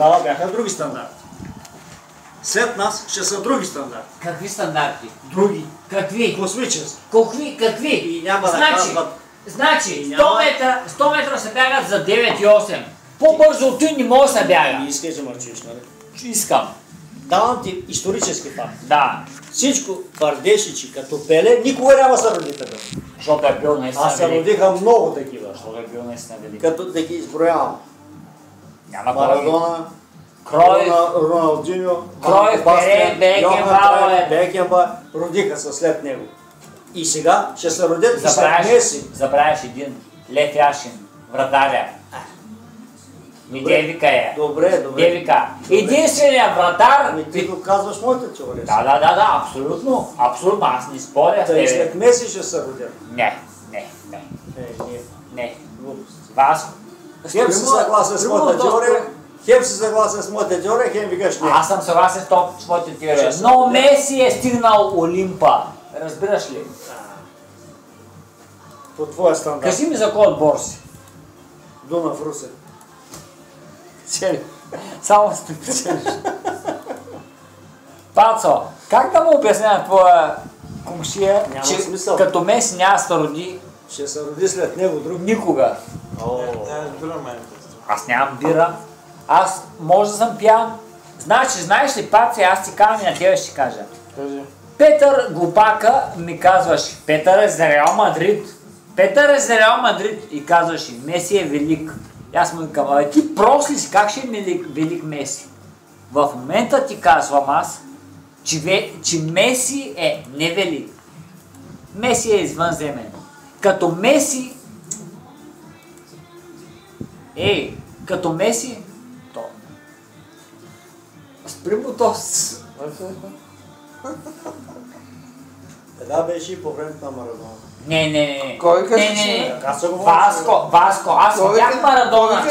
Тогава бяха други стандарти. След нас ще са други стандарти. Какви стандарти? Други. Какви? Космически. Какви? И няма да казват. Значи, 100 метра се бягат за 9,8. По-бързо от той не може да се бяга. Не искаш да мърчиш, нали? Искам. Давам ти исторически факт. Да. Всичко твърдеше, че като Пеле никога няма се роди така. Защото е бил наистина А се велик. родиха много такива. Защото е бил наистина велик. Като да ги изброявам. Няма Марадона, Кройф, Роналдиньо, Кройф, Пеле, Бекенбауер. Бекенбауер, родиха се след него. И сега ще се родят и след Меси. Забравяш един. Лев Яшин, вратаря. Ми Девика е. Добре. Девика. Единственият вратар... Ами ти го казваш моята теория. Да, абсолютно. Абсолютно, аз не споря с Та и тебе. след Меси ще се родят. Не. Не. Васко. Хем си съгласен с моята теория, хем викаш не. Аз съм съгласен с твоята теория. Но Меси е стигнал Олимпа. Разбираш ли? По твоя стандарт. Кажи ми за кой отбор си. Дунав Русе. Цели. Само си печелиш. Пацо, как да му обясня на твоя комшия, че смисъл. като Меси няма да се роди Ще се роди след него друг. никога? Аз нямам бира. Аз може да съм пиян. Знаеш ли, Паци, аз ти казвам и на тебе ще кажа. Петър Глупака ми казваш, Петър е за Реал Мадрид. И казваш, Меси е велик. И аз му викам, ти прост ли си, как ще е велик Меси? В момента ти казвам аз, че Меси е невелик. Меси е извънземен. Като Меси... като Меси... Спри му то... Така беше и по времето на Марадона. Не. Кой кажеш? Не. Така се говори. Васко, аз видях Марадона.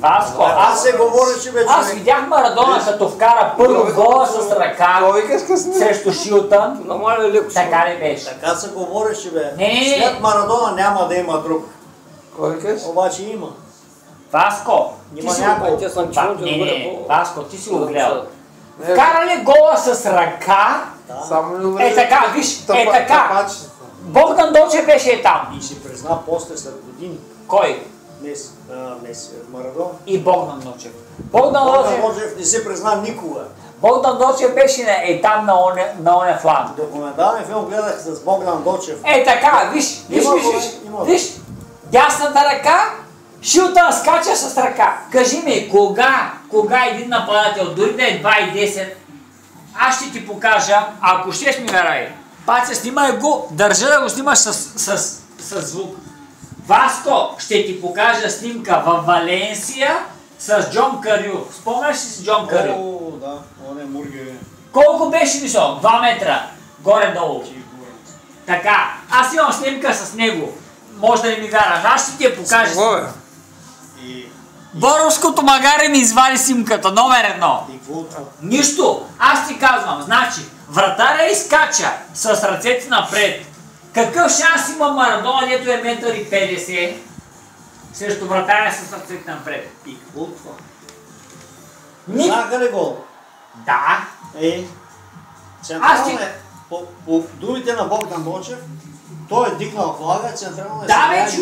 Васко, Аз се говореше вече. аз видях Марадона като вкара първо гола с ръка срещу Шилтън. Така ли беше? Така се говореше, бе. Не. След Марадона няма да има друг. Кой кажеш? Обаче има. Васко, Има някой. Васко, ти си го гледал. Вкара ли гола с ръка? Така, виж, така. Богдан Дочев беше там. И си призна после след години. Кой? Меси, Марадона. И Богдан Дочев. Богдан Дочев не си призна никога. Богдан Дочев беше там на оня фланг. Документален филм гледах с Богдан Дочев. Така, виж, дясната ръка, Шилтън скача с ръка. Кажи ми, кога един нападател, дори да е 2,10, аз ще ти покажа, ако щеш ми вярвай. Паци, снимай го, държа да го снимаш с звук. Васко, ще ти покажа снимка във Валенсия с Джон Карю. Спомняш ли си Джон Карю? О, да, он е мурге. Колко беше висок? 2 метра. Горе-долу. Така, аз имам снимка с него. Може да не ми вярваш, аз ще ти я покажа. Боровското магаре ми извади снимката, номер 1. Нищо, аз ти казвам, значи, вратаря изкача с ръцете напред. Какъв шанс има Марадона, дето е 1,50 м срещу вратаря с ръцете напред? И какво това? Знаха ли гол? Да. Централно е, по думите на Богдан Дочев, той е дигнал флага, централно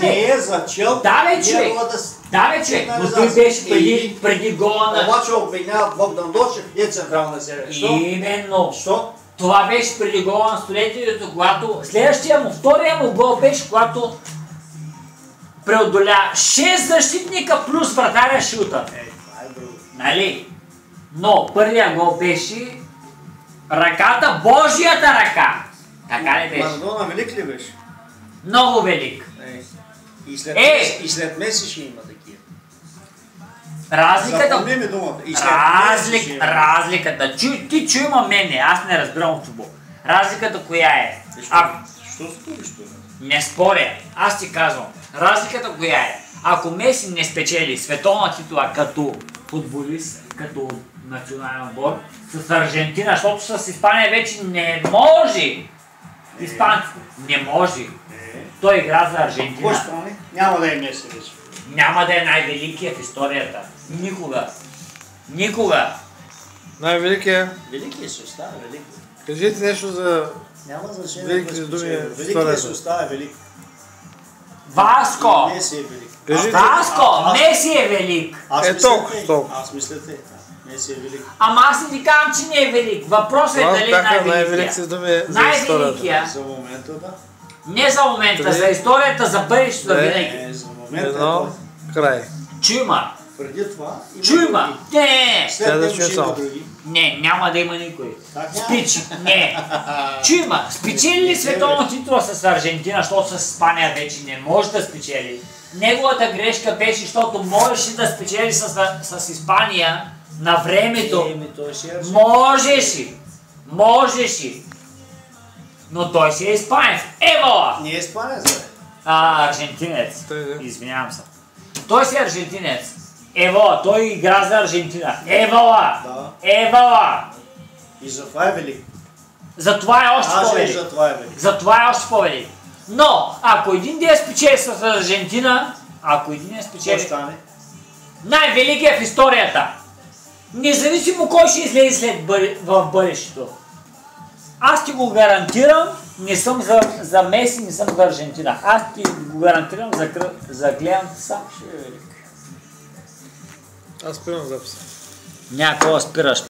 не е зачел. Да, човек, но той беше преди гола на... Обаче обвиняват Богдан Дочев и е централна серия. Именно. Що? Това беше преди гола на столетието, когато втория му гол беше, когато преодоля 6 защитника плюс вратаря Шилтън. Това е друго. Нали? Но първия гол беше ръката, Божията ръка. Така ли беше? Марадона велик ли беше? Много велик. И след Меси ще има такива. Разликата... Запомни ми думата. Разликата. Ти чуй мене, аз не разбирам от футбол. Разликата коя е? Що спориш това? Не споря. Аз ти казвам. Разликата коя е? Ако Меси не спечели световна титла като футболист, като национален отбор, с Аржентина, защото с Испания вече не може. Испанците не може. Той игра за Аржентина. Кой страни? Няма да е Меси вече. Няма да е най-великият в историята. Никога. Никога. Най-великият. Велики се остава велик. Кажете нещо за Няма значение. великите думи в Великият се историята. остава велик. Васко! Меси е велик. Кажете. Васко! Меси е велик! Аз Е, мисля толкова, тъй. толкова. Аз мисля тъй. Меси е велик. Ама аз не ти казвам, че не е велик. Въпросът е Това дали е бяха най-великия. най-великите думи за историята. Най-великия. За момента, да. Не за момента, за историята, за бъдещето Не. винаги. Не, за момента. Едно, край. Чуйма! Преди това има Чуйма! други. Не! След Тя да него чуе ще има само. други. Не, няма да има никой. Как няма? Спич! Не! Чуйма! Спечели ли световна титла с Аржентина, защото с Испания вече не може да спечели? Неговата грешка беше, защото можеше да спечели с Испания на времето. Той ще е Можеше. Но той си е испанец. Евала! Не е испанец, бе. Аржентинец. Той е. Извинявам се. Той си е аржентинец. Евала, той игра за Аржентина. Евала! Да. Евала! И затова е велик. Затова е още Даже и по-велик. затова е велик. Затова е още по-велик. Но, ако един ден спечели с Аржентина, Какво стане? най-великият в историята. Независимо кой ще излезе в бъдещето. Аз ти го гарантирам, не съм за Меси, не съм за Аржентина. Аз ти го гарантирам за гледам сам ще е велик. Аз спирам записа. Някакво спираш.